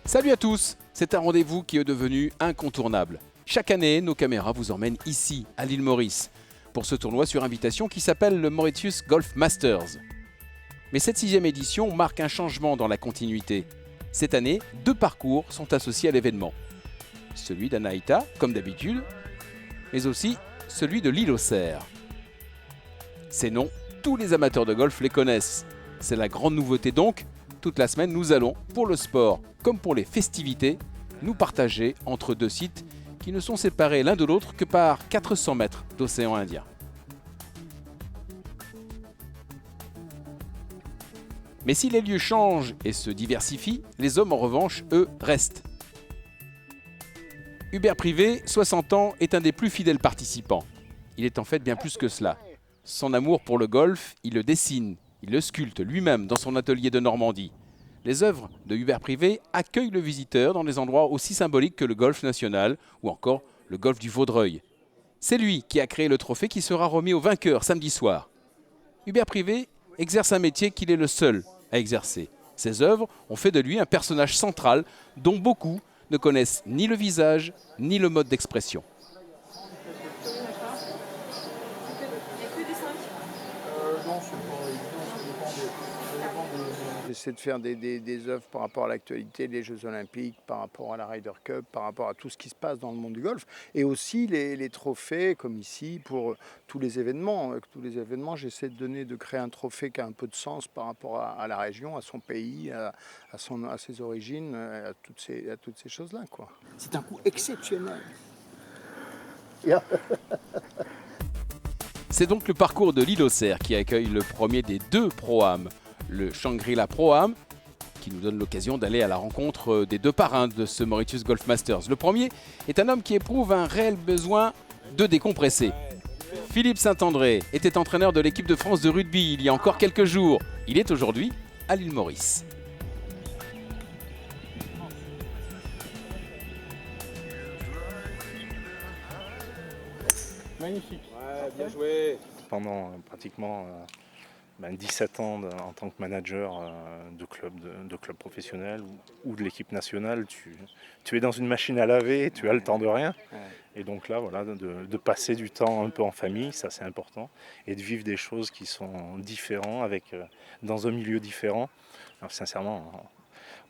Salut à tous, c'est un rendez-vous qui est devenu incontournable. Chaque année, nos caméras vous emmènent ici, à l'île Maurice, pour ce tournoi sur invitation qui s'appelle le Mauritius Golf Masters. Mais cette 6e édition marque un changement dans la continuité. Cette année, 2 parcours sont associés à l'événement. Celui d'Anaïta, comme d'habitude, mais aussi celui de l'île aux Cerfs. Ces noms, tous les amateurs de golf les connaissent. C'est la grande nouveauté donc. Toute la semaine, nous allons, pour le sport comme pour les festivités, nous partager entre 2 sites qui ne sont séparés l'un de l'autre que par 400 mètres d'océan Indien. Mais si les lieux changent et se diversifient, les hommes en revanche, eux, restent. Hubert Privé, 60 ans, est un des plus fidèles participants. Il est en fait bien plus que cela. Son amour pour le golf, il le dessine, il le sculpte lui-même dans son atelier de Normandie. Les œuvres de Hubert Privé accueillent le visiteur dans des endroits aussi symboliques que le golf national ou encore le golf du Vaudreuil. C'est lui qui a créé le trophée qui sera remis au vainqueur samedi soir. Hubert Privé exerce un métier qu'il est le seul à exercer. Ses œuvres ont fait de lui un personnage central dont beaucoup ne connaissent ni le visage ni le mode d'expression. J'essaie de faire des œuvres par rapport à l'actualité, les Jeux Olympiques, par rapport à la Ryder Cup, par rapport à tout ce qui se passe dans le monde du golf. Et aussi les trophées, comme ici, pour tous les événements. J'essaie de créer un trophée qui a un peu de sens par rapport à la région, à son pays, à ses origines, à toutes ces choses-là, quoi. C'est un coup exceptionnel. C'est donc le parcours de l'île aux Cerfs qui accueille le premier des 2 Pro-Am. Le Shangri-La Pro-Am, qui nous donne l'occasion d'aller à la rencontre des 2 parrains de ce Mauritius Golf Masters. Le premier est un homme qui éprouve un réel besoin de décompresser. Philippe Saint-André était entraîneur de l'équipe de France de rugby il y a encore quelques jours. Il est aujourd'hui à l'île Maurice. Magnifique. Ouais, bien joué. Pendant pratiquement 17 ans en tant que manager de club professionnel ou de l'équipe nationale, tu es dans une machine à laver, tu as le temps de rien. Et donc là, voilà, de passer du temps un peu en famille, ça c'est important, et de vivre des choses qui sont différentes dans un milieu différent. Alors sincèrement,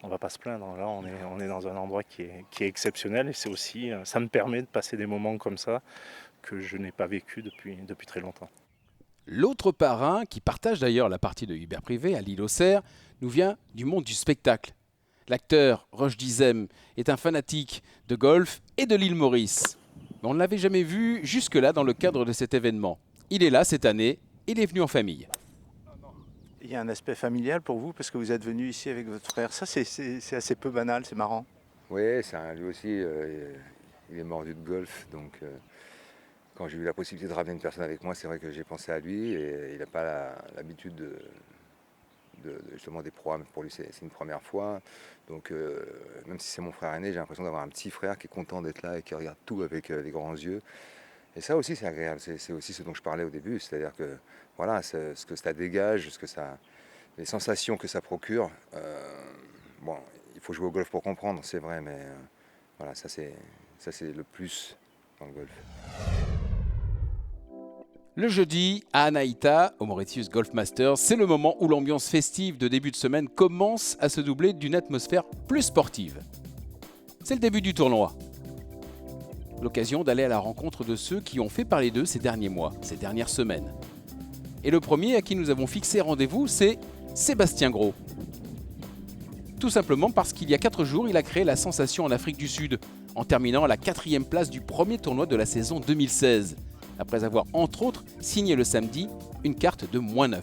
on ne va pas se plaindre. Là, on est dans un endroit qui est exceptionnel, et c'est aussi, ça me permet de passer des moments comme ça que je n'ai pas vécu depuis très longtemps. L'autre parrain, qui partage d'ailleurs la partie de Hubert Privé à l'île aux Cerfs, nous vient du monde du spectacle. L'acteur Roche Dizem est un fanatique de golf et de l'île Maurice. Mais on ne l'avait jamais vu jusque-là dans le cadre de cet événement. Il est là cette année, il est venu en famille. Il y a un aspect familial pour vous parce que vous êtes venu ici avec votre frère. Ça, c'est assez peu banal, c'est marrant. Oui, lui aussi, il est mordu de golf, donc quand j'ai eu la possibilité de ramener une personne avec moi, c'est vrai que j'ai pensé à lui, et il n'a pas l'habitude justement des programmes. Pour lui, c'est une première fois. Donc même si c'est mon frère aîné, j'ai l'impression d'avoir un petit frère qui est content d'être là et qui regarde tout avec des grands yeux. Et ça aussi, c'est agréable. C'est aussi ce dont je parlais au début, c'est-à-dire que voilà, ce que ça dégage, les sensations que ça procure. Bon, il faut jouer au golf pour comprendre, c'est vrai, mais voilà, ça c'est le plus dans le golf. Le jeudi, à Anaïta, au Mauritius Golf Masters, c'est le moment où l'ambiance festive de début de semaine commence à se doubler d'une atmosphère plus sportive. C'est le début du tournoi. L'occasion d'aller à la rencontre de ceux qui ont fait parler d'eux ces derniers mois, ces dernières semaines. Et le premier à qui nous avons fixé rendez-vous, c'est Sébastien Gros. Tout simplement parce qu'il y a 4 jours, il a créé la sensation en Afrique du Sud, en terminant à la 4e place du premier tournoi de la saison 2016. Après avoir, entre autres, signé le samedi une carte de -9.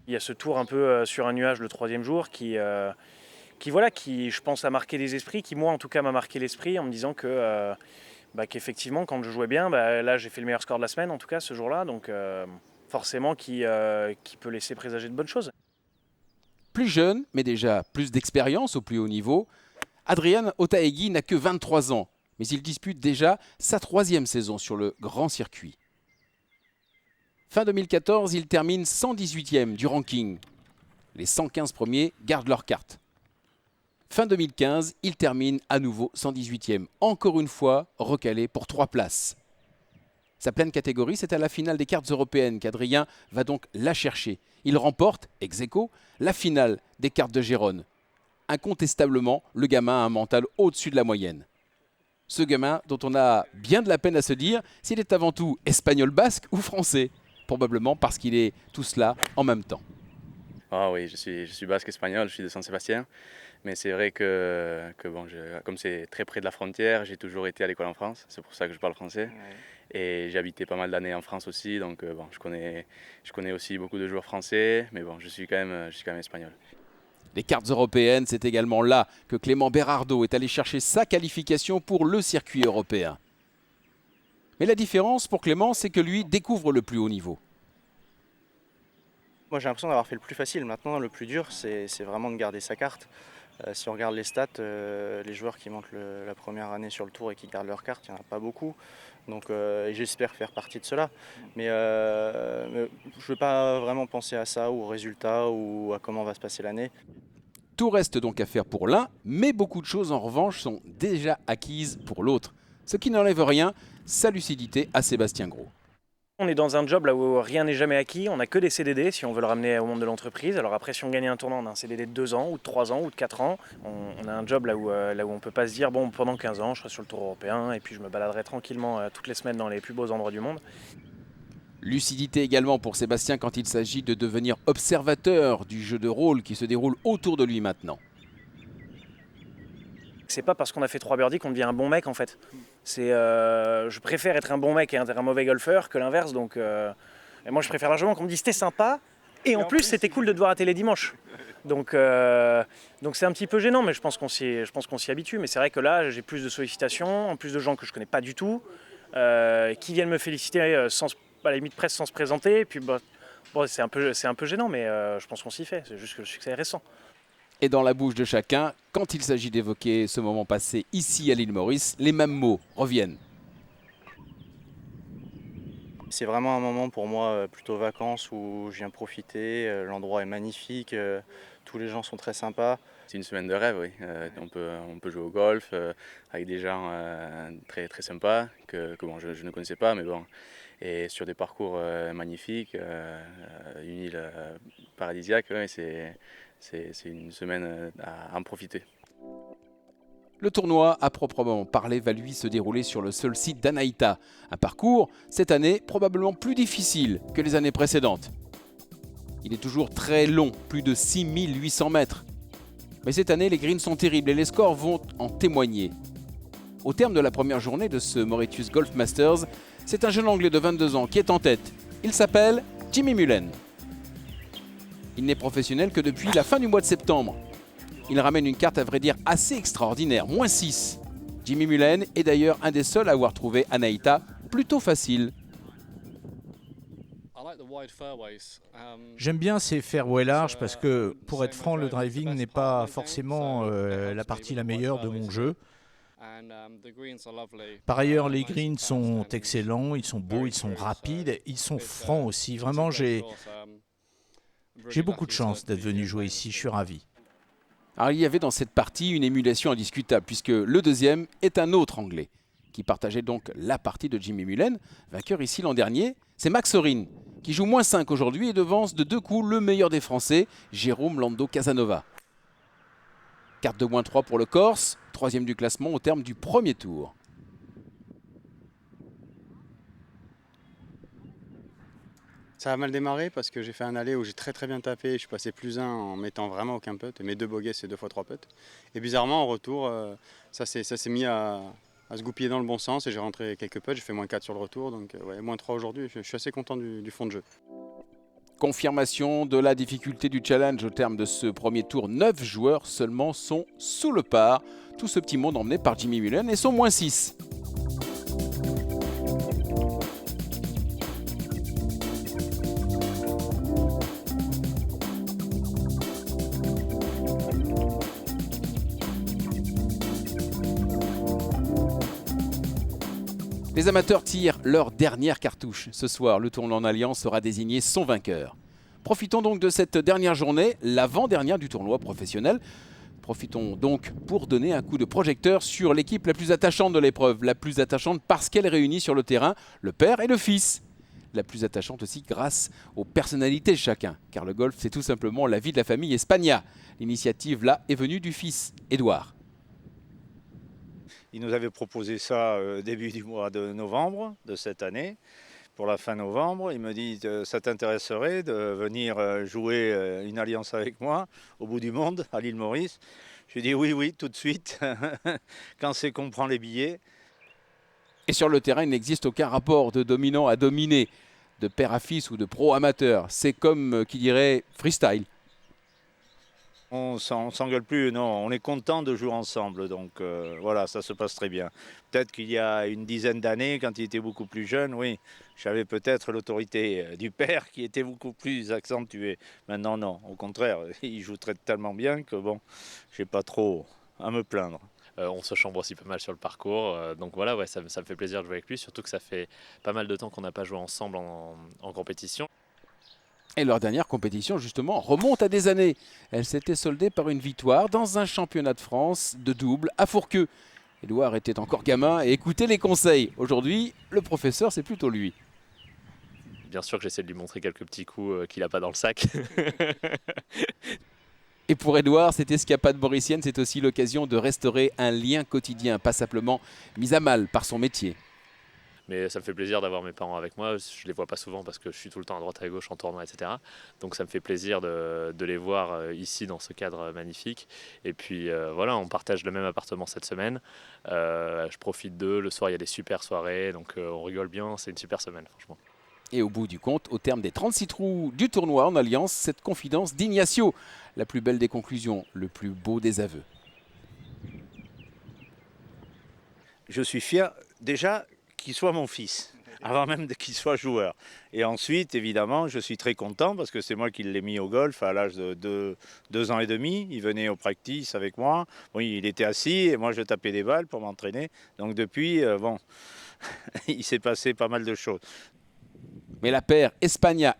Il y a ce tour un peu sur un nuage le 3e jour qui, je pense, a marqué les esprits, qui moi en tout cas m'a marqué l'esprit en me disant qu'effectivement quand je jouais bien, là j'ai fait le meilleur score de la semaine en tout cas ce jour-là, donc forcément qui peut laisser présager de bonnes choses. Plus jeune, mais déjà plus d'expérience au plus haut niveau, Adrian Otaegui n'a que 23 ans. Mais il dispute déjà sa 3e saison sur le grand circuit. Fin 2014, il termine 118e du ranking. Les 115 premiers gardent leur carte. Fin 2015, il termine à nouveau 118e, encore une fois recalé pour 3 places. Sa pleine catégorie, c'est à la finale des cartes européennes qu'Adrien va donc la chercher. Il remporte, ex aequo, la finale des cartes de Gérone. Incontestablement, le gamin a un mental au-dessus de la moyenne. Ce gamin dont on a bien de la peine à se dire s'il est avant tout espagnol basque ou français. Probablement parce qu'il est tout cela en même temps. Ah oui, je suis basque espagnol, je suis de San Sébastien. Mais c'est vrai que bon, comme c'est très près de la frontière, j'ai toujours été à l'école en France. C'est pour ça que je parle français. Ouais. Et j'ai habité pas mal d'années en France aussi. Donc bon, je connais aussi beaucoup de joueurs français. Mais bon, je suis quand même espagnol. Les cartes européennes, c'est également là que Clément Berardo est allé chercher sa qualification pour le circuit européen. Mais la différence pour Clément, c'est que lui découvre le plus haut niveau. Moi j'ai l'impression d'avoir fait le plus facile. Maintenant le plus dur c'est vraiment de garder sa carte. Si on regarde les stats, les joueurs qui montent la première année sur le tour et qui gardent leur carte, il n'y en a pas beaucoup. Donc j'espère faire partie de cela. Mais je ne veux pas vraiment penser à ça ou aux résultats ou à comment va se passer l'année. Tout reste donc à faire pour l'un, mais beaucoup de choses en revanche sont déjà acquises pour l'autre. Ce qui n'enlève rien, sa lucidité à Sébastien Gros. On est dans un job là où rien n'est jamais acquis, on n'a que des CDD si on veut le ramener au monde de l'entreprise. Alors après si on gagne un tournoi, on a un CDD de 2 ans ou de 3 ans ou de 4 ans. On a un job là où on ne peut pas se dire bon pendant 15 ans je serai sur le tour européen et puis je me baladerai tranquillement toutes les semaines dans les plus beaux endroits du monde. Lucidité également pour Sébastien quand il s'agit de devenir observateur du jeu de rôle qui se déroule autour de lui maintenant. C'est pas parce qu'on a fait 3 birdies qu'on devient un bon mec en fait. Je préfère être un bon mec et un mauvais golfeur que l'inverse. Donc, et moi je préfère largement qu'on me dise c'était sympa et en plus c'était cool de te voir à télé dimanche. Donc c'est un petit peu gênant mais je pense qu'on s'y habitue. Mais c'est vrai que là j'ai plus de sollicitations, en plus de gens que je connais pas du tout, qui viennent me féliciter à la limite presque sans se présenter. Et puis bon, c'est un peu gênant mais je pense qu'on s'y fait. C'est juste que le succès est récent. Et dans la bouche de chacun, quand il s'agit d'évoquer ce moment passé ici à l'île Maurice, les mêmes mots reviennent. C'est vraiment un moment pour moi plutôt vacances où je viens profiter, l'endroit est magnifique, tous les gens sont très sympas. C'est une semaine de rêve, oui. On peut jouer au golf avec des gens très, très sympas que bon, je ne connaissais pas, mais bon. Et sur des parcours magnifiques, une île paradisiaque, ouais, c'est une semaine à en profiter. Le tournoi, à proprement parler, va lui se dérouler sur le seul site d'Anaïta. Un parcours, cette année, probablement plus difficile que les années précédentes. Il est toujours très long, plus de 6800 mètres. Mais cette année, les greens sont terribles et les scores vont en témoigner. Au terme de la première journée de ce Mauritius Golf Masters, c'est un jeune Anglais de 22 ans qui est en tête. Il s'appelle Jimmy Mullen. Il n'est professionnel que depuis la fin du mois de septembre. Il ramène une carte à vrai dire assez extraordinaire, -6. Jimmy Mullen est d'ailleurs un des seuls à avoir trouvé Anaïta plutôt facile. J'aime bien ces fairways larges parce que, pour être franc, le driving n'est pas forcément la partie la meilleure de mon jeu. Par ailleurs, les greens sont excellents, ils sont beaux, ils sont rapides, ils sont francs aussi. Vraiment, j'ai beaucoup de chance d'être venu jouer ici, je suis ravi. Alors, il y avait dans cette partie une émulation indiscutable puisque le deuxième est un autre Anglais qui partageait donc la partie de Jimmy Mullen, vainqueur ici l'an dernier. C'est Max Orin qui joue -5 aujourd'hui et devance de 2 coups le meilleur des Français, Jérôme Lando Casanova. Carte de -3 pour le Corse, 3e du classement au terme du premier tour. Ça a mal démarré parce que j'ai fait un aller où j'ai très bien tapé. Je suis passé +1 en mettant vraiment aucun putt. Et mes 2 bogeys, c'est 2 fois 3 putts. Et bizarrement, en retour, ça s'est mis à se goupiller dans le bon sens. Et j'ai rentré quelques putts. J'ai fait -4 sur le retour. Donc ouais, -3 aujourd'hui. Je suis assez content du fond de jeu. Confirmation de la difficulté du challenge au terme de ce premier tour. 9 joueurs seulement sont sous le par. Tout ce petit monde emmené par Jimmy Mullen et son -6. Les amateurs tirent leur dernière cartouche. Ce soir, le tournoi en Alliance sera désigné son vainqueur. Profitons donc de cette dernière journée, l'avant-dernière du tournoi professionnel. Profitons donc pour donner un coup de projecteur sur l'équipe la plus attachante de l'épreuve. La plus attachante parce qu'elle réunit sur le terrain le père et le fils. La plus attachante aussi grâce aux personnalités de chacun. Car le golf, c'est tout simplement la vie de la famille Espagna. L'initiative là est venue du fils, Édouard. Il nous avait proposé ça début du mois de novembre de cette année. Pour la fin novembre, il me dit ça t'intéresserait de venir jouer une alliance avec moi au bout du monde, à l'île Maurice. Je lui ai dit oui, tout de suite, quand c'est qu'on prend les billets. Et sur le terrain, il n'existe aucun rapport de dominant à dominé, de père à fils ou de pro amateur. C'est comme qui dirait freestyle. On s'engueule plus, non, on est content de jouer ensemble, donc voilà, ça se passe très bien. Peut-être qu'il y a une dizaine d'années, quand il était beaucoup plus jeune, oui, j'avais peut-être l'autorité du père qui était beaucoup plus accentuée. Maintenant, non, au contraire, il joue tellement bien que bon, j'ai pas trop à me plaindre. On se chambre aussi pas mal sur le parcours, donc voilà, ouais, ça me fait plaisir de jouer avec lui, surtout que ça fait pas mal de temps qu'on n'a pas joué ensemble en compétition. Et leur dernière compétition, justement, remonte à des années. Elle s'était soldée par une victoire dans un championnat de France de double à Fourqueux. Édouard était encore gamin et écoutait les conseils. Aujourd'hui, le professeur, c'est plutôt lui. Bien sûr que j'essaie de lui montrer quelques petits coups qu'il n'a pas dans le sac. Et pour Édouard, cette escapade mauricienne, c'est aussi l'occasion de restaurer un lien quotidien, pas simplement mis à mal par son métier. Mais ça me fait plaisir d'avoir mes parents avec moi. Je les vois pas souvent parce que je suis tout le temps à droite à gauche en tournoi, etc. Donc ça me fait plaisir de les voir ici dans ce cadre magnifique. Et puis voilà, on partage le même appartement cette semaine. Je profite d'eux. Le soir, il y a des super soirées. Donc on rigole bien. C'est une super semaine, franchement. Et au bout du compte, au terme des 36 trous du tournoi en Alliance, cette confidence d'Ignacio, la plus belle des conclusions, le plus beau des aveux. Je suis fier déjà qu'il soit mon fils, avant même qu'il soit joueur. Et ensuite, évidemment, je suis très content parce que c'est moi qui l'ai mis au golf à l'âge de 2 ans et demi. Il venait au practice avec moi. Oui, il était assis et moi je tapais des balles pour m'entraîner. Donc depuis, bon, il s'est passé pas mal de choses. Mais la paire Espagna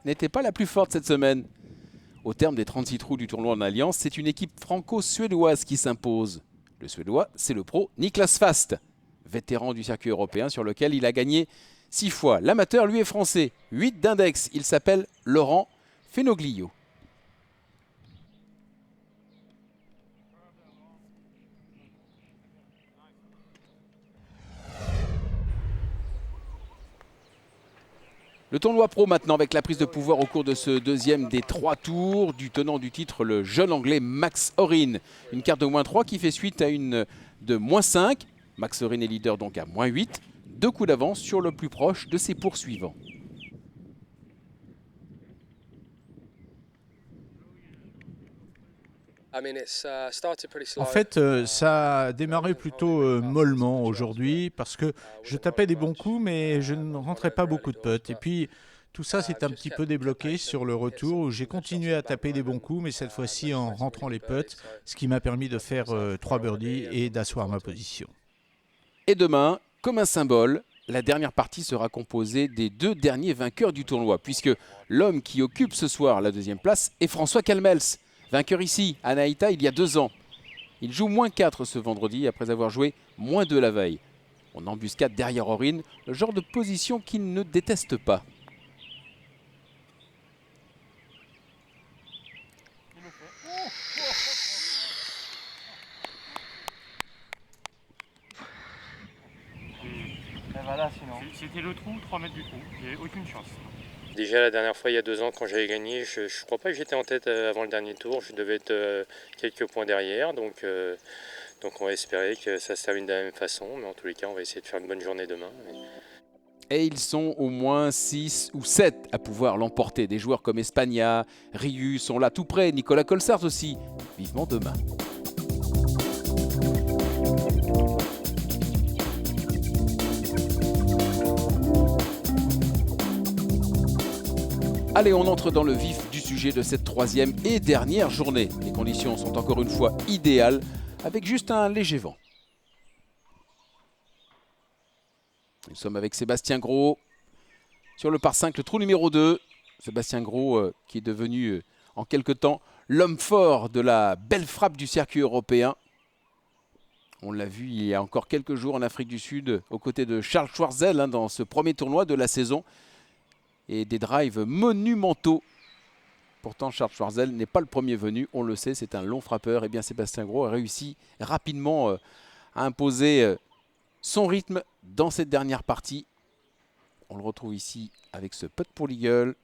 n'était pas la plus forte cette semaine. Au terme des 36 trous du tournoi en Alliance, c'est une équipe franco-suédoise qui s'impose. Le Suédois, c'est le pro Niklas Fast, vétéran du circuit européen sur lequel il a gagné 6 fois. L'amateur, lui, est français, 8 d'index. Il s'appelle Laurent Fenoglio. Le tournoi pro maintenant avec la prise de pouvoir au cours de ce deuxième des 3 tours du tenant du titre, le jeune anglais Max Horin. Une carte de -3 qui fait suite à une de -5. Max Horin est leader donc à -8. 2 coups d'avance sur le plus proche de ses poursuivants. En fait, ça a démarré plutôt mollement aujourd'hui parce que je tapais des bons coups, mais je ne rentrais pas beaucoup de putts. Et puis, tout ça s'est un petit peu débloqué sur le retour où j'ai continué à taper des bons coups, mais cette fois-ci en rentrant les putts, ce qui m'a permis de faire 3 birdies et d'asseoir ma position. Et demain, comme un symbole, la dernière partie sera composée des 2 derniers vainqueurs du tournoi, puisque l'homme qui occupe ce soir la 2e place est François Calmels. Vainqueur ici, à Naïta, il y a 2 ans. Il joue -4 ce vendredi après avoir joué -2 la veille. On embuscade derrière Horin, le genre de position qu'il ne déteste pas. C'était le trou, 3 mètres du trou. J'ai aucune chance. Déjà la dernière fois, il y a 2 ans, quand j'avais gagné, je ne crois pas que j'étais en tête avant le dernier tour. Je devais être quelques points derrière. Donc on va espérer que ça se termine de la même façon. Mais en tous les cas, on va essayer de faire une bonne journée demain. Et ils sont au moins 6 ou 7 à pouvoir l'emporter. Des joueurs comme Espagna, Ryu sont là tout près. Nicolas Colsart aussi. Vivement demain. Allez, on entre dans le vif du sujet de cette 3e et dernière journée. Les conditions sont encore une fois idéales, avec juste un léger vent. Nous sommes avec Sébastien Gros sur le par 5, le trou numéro 2. Sébastien Gros qui est devenu en quelque temps l'homme fort de la belle frappe du circuit européen. On l'a vu il y a encore quelques jours en Afrique du Sud aux côtés de Charles Schwarzel dans ce premier tournoi de la saison. Et des drives monumentaux. Pourtant, Charles Schwarzel n'est pas le premier venu, on le sait, c'est un long frappeur. Et bien Sébastien Gros a réussi rapidement à imposer son rythme dans cette dernière partie. On le retrouve ici avec ce putt pour l'eagle.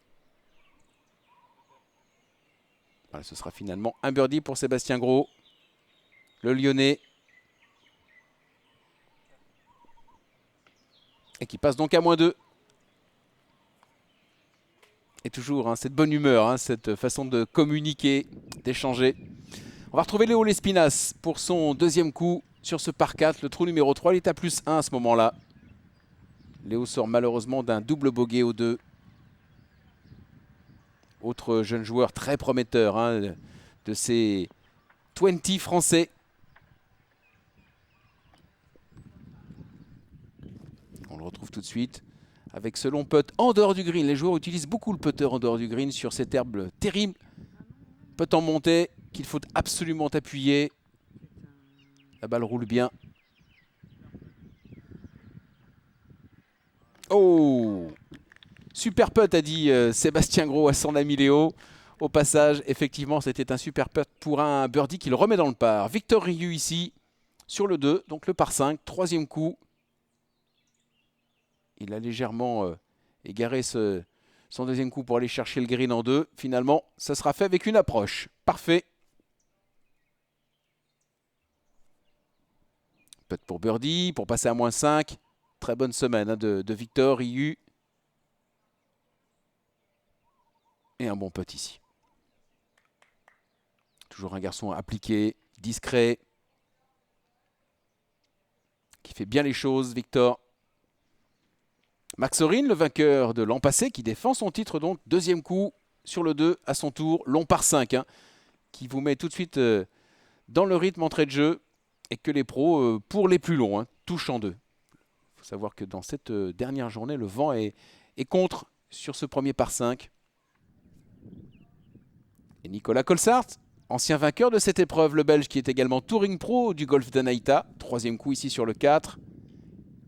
Voilà, ce sera finalement un birdie pour Sébastien Gros, le Lyonnais. Et qui passe donc à -2. Et toujours cette bonne humeur, cette façon de communiquer, d'échanger. On va retrouver Léo Lespinasse pour son deuxième coup sur ce par 4. Le trou numéro 3, il est à +1 à ce moment-là. Léo sort malheureusement d'un double bogey au 2. Autre jeune joueur très prometteur de ces 20 français. On le retrouve tout de suite avec ce long putt en dehors du green. Les joueurs utilisent beaucoup le putter en dehors du green sur cette herbe terrible. Putt en montée qu'il faut absolument appuyer. La balle roule bien. Oh! Super putt, a dit Sébastien Gros à son ami Léo. Au passage, effectivement, c'était un super putt pour un birdie qu'il remet dans le par. Victor Riu ici, sur le 2, donc le par 5, troisième coup. Il a légèrement égaré son deuxième coup pour aller chercher le green en 2. Finalement, ça sera fait avec une approche. Parfait. Putt pour birdie, pour passer à -5. Très bonne semaine de Victor Riu. Et un bon putt ici. Toujours un garçon appliqué, discret, qui fait bien les choses, Victor. Max Orin, le vainqueur de l'an passé, qui défend son titre donc. Deuxième coup sur le 2 à son tour, long par 5, qui vous met tout de suite dans le rythme entrée de jeu. Et que les pros, pour les plus longs, touchent en 2. Il faut savoir que dans cette dernière journée, le vent est contre sur ce premier par 5. Et Nicolas Colsaert, ancien vainqueur de cette épreuve, le Belge qui est également Touring Pro du Golf d'Anaïta. Troisième coup ici sur le 4.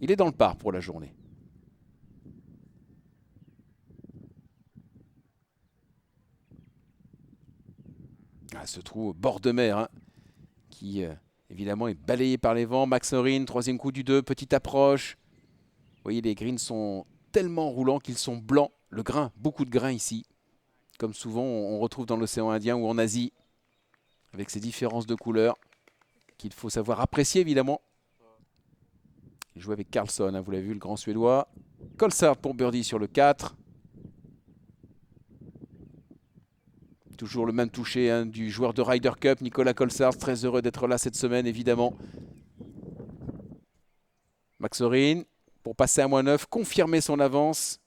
Il est dans le par pour la journée. Ce trou au bord de mer qui évidemment est balayé par les vents. Max Orin, troisième coup du 2, petite approche. Vous voyez, les greens sont tellement roulants qu'ils sont blancs. Le grain, beaucoup de grains ici. Comme souvent on retrouve dans l'océan Indien ou en Asie. Avec ces différences de couleurs qu'il faut savoir apprécier évidemment. Il joue avec Carlson, vous l'avez vu, le grand suédois. Colsaert pour birdie sur le 4. Toujours le même toucher du joueur de Ryder Cup, Nicolas Colsaert. Très heureux d'être là cette semaine, évidemment. Max Orin, pour passer à -9, confirmer son avance.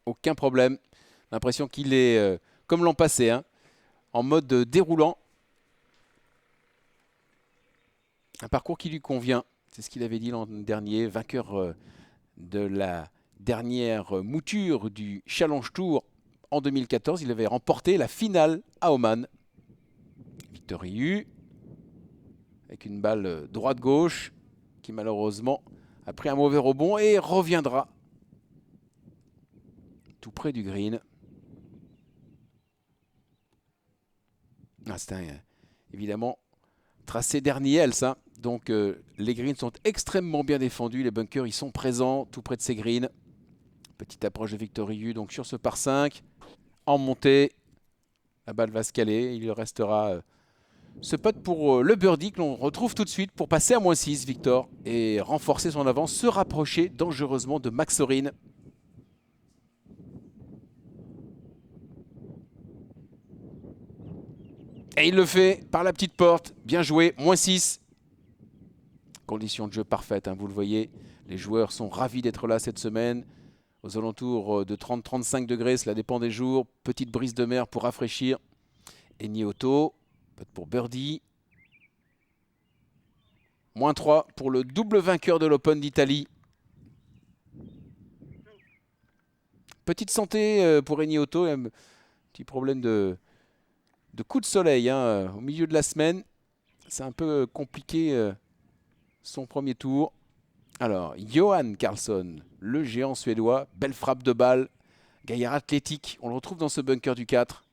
Aucun problème. L'impression qu'il est, comme l'an passé, en mode déroulant. Un parcours qui lui convient. C'est ce qu'il avait dit l'an dernier, vainqueur de la dernière mouture du Challenge Tour en 2014. Il avait remporté la finale à Oman. Victor Riu, avec une balle droite-gauche, qui malheureusement a pris un mauvais rebond et reviendra tout près du green. C'est évidemment tracé dernier ça. Donc les greens sont extrêmement bien défendus. Les bunkers ils sont présents tout près de ces greens. Petite approche de Victor Riu donc sur ce par 5. En montée, la balle va se caler. Il restera ce putt pour le birdie que l'on retrouve tout de suite pour passer à -6, Victor, et renforcer son avance, se rapprocher dangereusement de Max Orin. Et il le fait par la petite porte. Bien joué, -6. Conditions de jeu parfaites, vous le voyez. Les joueurs sont ravis d'être là cette semaine. Aux alentours de 30-35 degrés, cela dépend des jours. Petite brise de mer pour rafraîchir. Et Nioto, Putt pour birdie. -3 pour le double vainqueur de l'Open d'Italie. Petite santé pour Eni Otto. Un petit problème de coup de soleil hein, au milieu de la semaine. C'est un peu compliqué son premier tour. Alors, Johan Karlsson, le géant suédois. Belle frappe de balle. Gaillard athlétique. On le retrouve dans ce bunker du 4.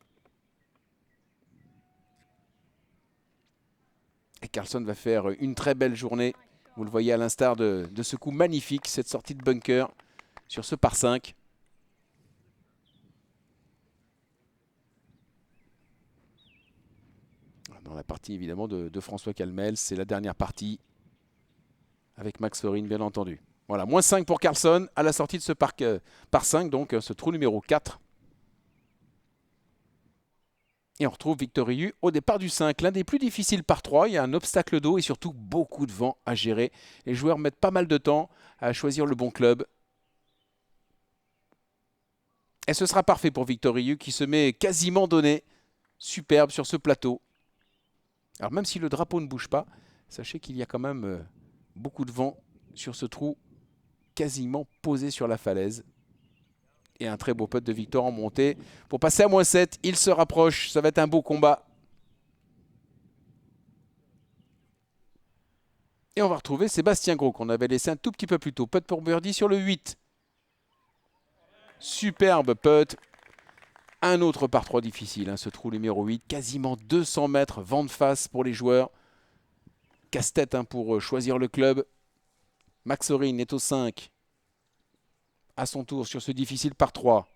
Et Karlsson va faire une très belle journée. Vous le voyez à l'instar de ce coup magnifique, cette sortie de bunker sur ce par 5. Dans la partie évidemment de François Calmel, c'est la dernière partie avec Max Horin bien entendu. Voilà, -5 pour Karlsson à la sortie de ce par 5, donc ce trou numéro 4. Et on retrouve Victor Riu au départ du 5, l'un des plus difficiles par 3. Il y a un obstacle d'eau et surtout beaucoup de vent à gérer. Les joueurs mettent pas mal de temps à choisir le bon club. Et ce sera parfait pour Victor Riu qui se met quasiment donné. Superbe sur ce plateau. Alors même si le drapeau ne bouge pas, sachez qu'il y a quand même beaucoup de vent sur ce trou quasiment posé sur la falaise. Et un très beau putt de Victor en montée. Pour passer à -7, il se rapproche. Ça va être un beau combat. Et on va retrouver Sébastien Gros qu'on avait laissé un tout petit peu plus tôt. Putt pour birdie sur le 8. Superbe putt. Un autre par 3 difficile, hein, ce trou numéro 8. Quasiment 200 mètres, vent de face pour les joueurs. Casse-tête hein, pour choisir le club. Max Horin est au 5. À son tour sur ce difficile par 3.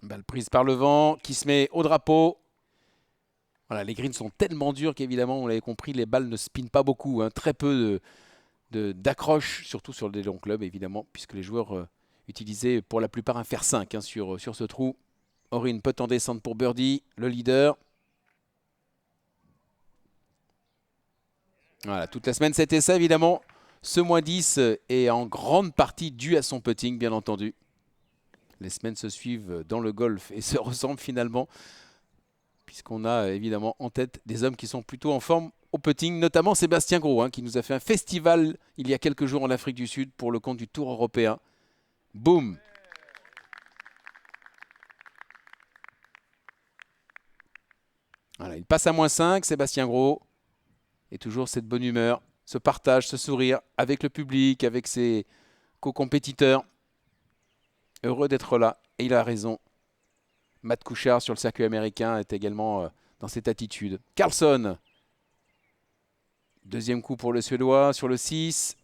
Balle prise par le vent qui se met au drapeau. Voilà, les greens sont tellement durs qu'évidemment, vous l'avez compris, les balles ne spinent pas beaucoup. Hein. Très peu d'accroche, surtout sur des longs clubs évidemment, puisque les joueurs utilisaient pour la plupart un fer 5 hein, sur ce trou. Horin peut en descendre pour birdie, le leader. Voilà, toute la semaine, c'était ça, évidemment. Ce -10 est en grande partie dû à son putting, bien entendu. Les semaines se suivent dans le golf et se ressemblent finalement, puisqu'on a évidemment en tête des hommes qui sont plutôt en forme au putting, notamment Sébastien Gros, hein, qui nous a fait un festival il y a quelques jours en Afrique du Sud pour le compte du Tour européen. Boum! Voilà, il passe à -5, Sébastien Gros. Et toujours cette bonne humeur, ce partage, ce sourire avec le public, avec ses co-compétiteurs. Heureux d'être là, et il a raison. Matt Kuchar sur le circuit américain est également dans cette attitude. Karlsson. Deuxième coup pour le Suédois sur le 6.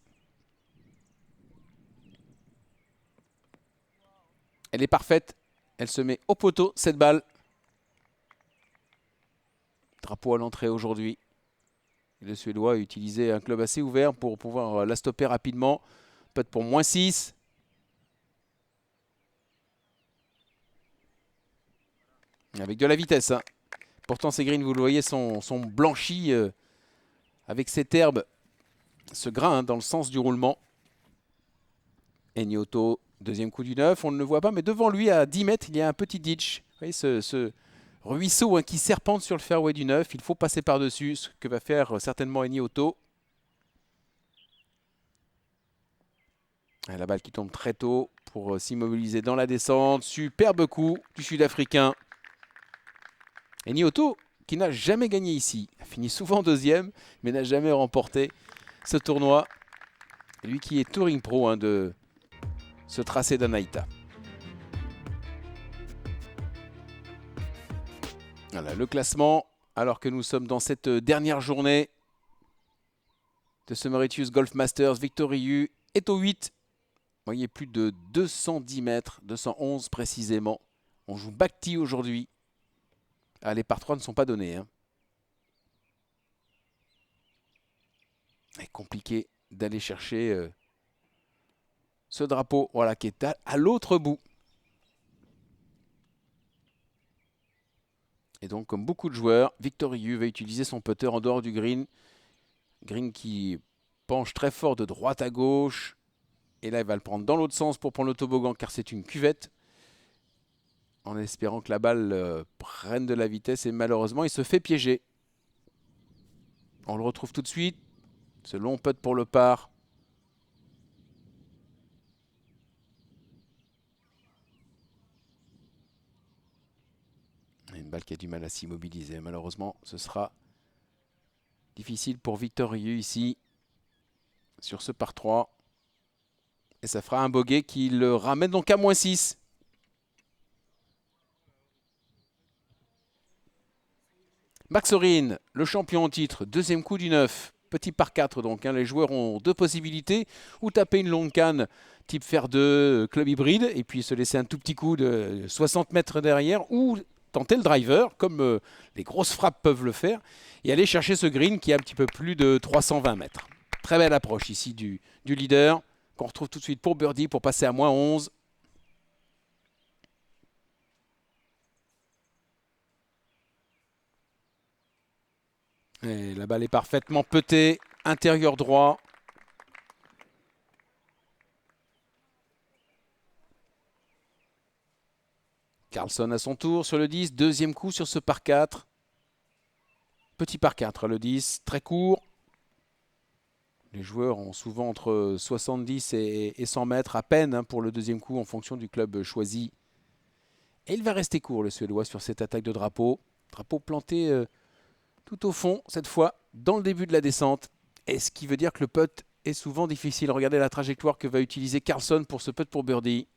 Elle est parfaite. Elle se met au poteau, cette balle. Drapeau à l'entrée aujourd'hui. Le Suédois a utilisé un club assez ouvert pour pouvoir la stopper rapidement. Putt pour -6. Avec de la vitesse. Hein. Pourtant, ces greens, vous le voyez, sont blanchis avec cette herbe, ce grain hein, dans le sens du roulement. Eni Otto, deuxième coup du 9. On ne le voit pas, mais devant lui, à 10 mètres, il y a un petit ditch. Vous voyez ce ruisseau hein, qui serpente sur le fairway du 9. Il faut passer par-dessus, ce que va faire certainement Eni Otto. La balle qui tombe très tôt pour s'immobiliser dans la descente. Superbe coup du Sud-Africain. Eni Otto, qui n'a jamais gagné ici, a fini souvent deuxième, mais n'a jamais remporté ce tournoi. Lui qui est Touring Pro hein, de ce tracé d'Anaïta. Voilà le classement, alors que nous sommes dans cette dernière journée de ce Mauritius Golf Masters. Victor Riu est au 8. Vous voyez, plus de 210 mètres, 211 précisément. On joue back tee aujourd'hui. Ah, les par 3 ne sont pas donnés. Hein. C'est compliqué d'aller chercher ce drapeau voilà, qui est à l'autre bout. Et donc, comme beaucoup de joueurs, Victor Riu va utiliser son putter en dehors du green. Green qui penche très fort de droite à gauche. Et là, il va le prendre dans l'autre sens pour prendre le toboggan, car c'est une cuvette. En espérant que la balle prenne de la vitesse. Et malheureusement, il se fait piéger. On le retrouve tout de suite. Ce long putt pour le par. Une balle qui a du mal à s'immobiliser. Malheureusement, ce sera difficile pour Victor Rieu ici. Sur ce par 3. Et ça fera un bogey qui le ramène donc à -6. Max Horin, le champion en titre, deuxième coup du 9. Petit par 4 donc. Les joueurs ont deux possibilités. Ou taper une longue canne type fer 2, club hybride. Et puis se laisser un tout petit coup de 60 mètres derrière. Ou tenter le driver, comme les grosses frappes peuvent le faire. Et aller chercher ce green qui est un petit peu plus de 320 mètres. Très belle approche ici du leader. Qu'on retrouve tout de suite pour birdie pour passer à -11. Et la balle est parfaitement petée, intérieur droit. Carlson à son tour sur le 10, deuxième coup sur ce par 4. Petit par 4, le 10, très court. Les joueurs ont souvent entre 70 et 100 mètres à peine pour le deuxième coup en fonction du club choisi. Et il va rester court le Suédois sur cette attaque de drapeau. Drapeau planté tout au fond, cette fois, dans le début de la descente. Et ce qui veut dire que le putt est souvent difficile. Regardez la trajectoire que va utiliser Carlson pour ce putt pour birdie.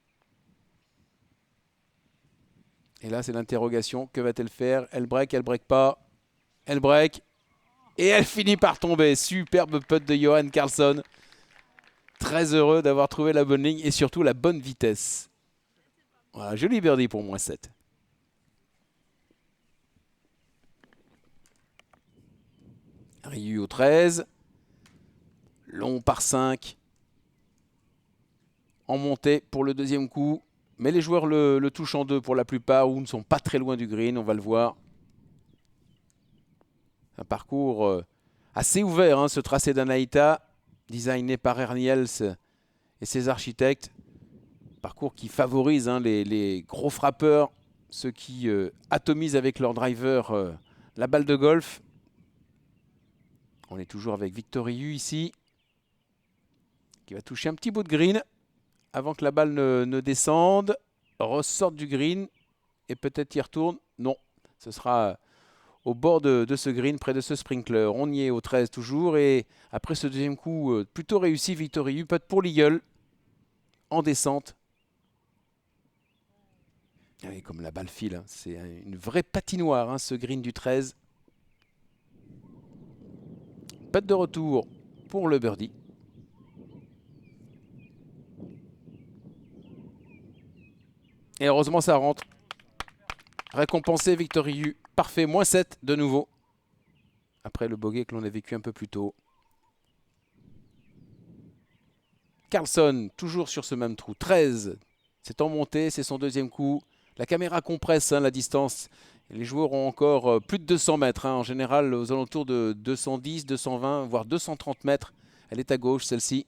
Et là, c'est l'interrogation. Que va-t-elle faire? Elle break pas. Elle break. Et elle finit par tomber. Superbe putt de Johan Carlson. Très heureux d'avoir trouvé la bonne ligne et surtout la bonne vitesse. Voilà, joli birdie pour -7. Riu au 13. Long par 5. En montée pour le deuxième coup. Mais les joueurs le touchent en deux pour la plupart ou ne sont pas très loin du green, on va le voir. Un parcours assez ouvert, ce tracé d'Anaïta, designé par Erniels et ses architectes. Parcours qui favorise les gros frappeurs, ceux qui atomisent avec leur driver la balle de golf. On est toujours avec Victor Riu ici, qui va toucher un petit bout de green avant que la balle ne descende, ressorte du green et peut-être y retourne. Non, ce sera au bord de ce green, près de ce sprinkler. On y est au 13 toujours. Et après ce deuxième coup plutôt réussi, Victor Riu, putt pour l'eagle en descente. Et comme la balle file, c'est une vraie patinoire, ce green du 13. Putt de retour pour le birdie. Et heureusement, ça rentre. Récompensé Victor Riu. Parfait, -7 de nouveau. Après le bogey que l'on a vécu un peu plus tôt. Carlson, toujours sur ce même trou. 13. C'est en montée, c'est son deuxième coup. La caméra compresse la distance. Et les joueurs ont encore plus de 200 mètres. En général, aux alentours de 210, 220, voire 230 mètres. Elle est à gauche, celle-ci.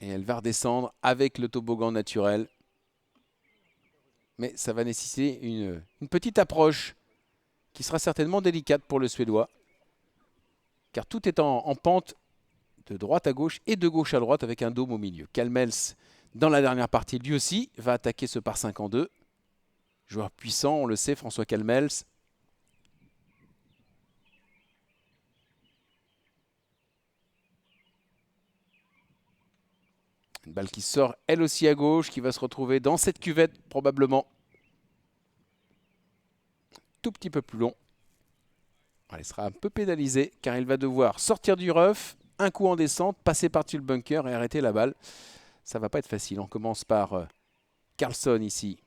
Et elle va redescendre avec le toboggan naturel. Mais ça va nécessiter une petite approche qui sera certainement délicate pour le Suédois. Car tout est en pente de droite à gauche et de gauche à droite avec un dôme au milieu. Kalmels, dans la dernière partie, lui aussi, va attaquer ce par 5 en 2. Joueur puissant, on le sait, François Kalmels. Une balle qui sort elle aussi à gauche, qui va se retrouver dans cette cuvette probablement. Tout petit peu plus long. Il sera un peu pénalisé car il va devoir sortir du rough, un coup en descente, passer par-dessus le bunker et arrêter la balle. Ça va pas être facile. On commence par Carlson ici.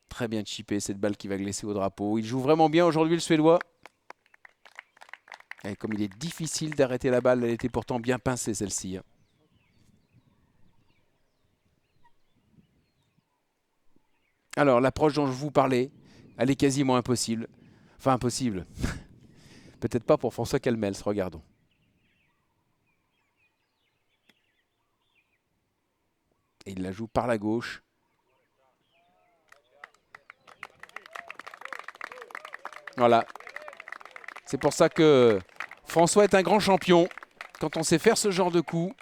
Très bien chippé cette balle qui va glisser au drapeau. Il joue vraiment bien aujourd'hui le Suédois. Et comme il est difficile d'arrêter la balle, elle était pourtant bien pincée celle-ci. Alors, l'approche dont je vous parlais, elle est quasiment impossible. Enfin, impossible. Peut-être pas pour François Kalmels, regardons. Et il la joue par la gauche. Voilà. C'est pour ça que François est un grand champion. Quand on sait faire ce genre de coup.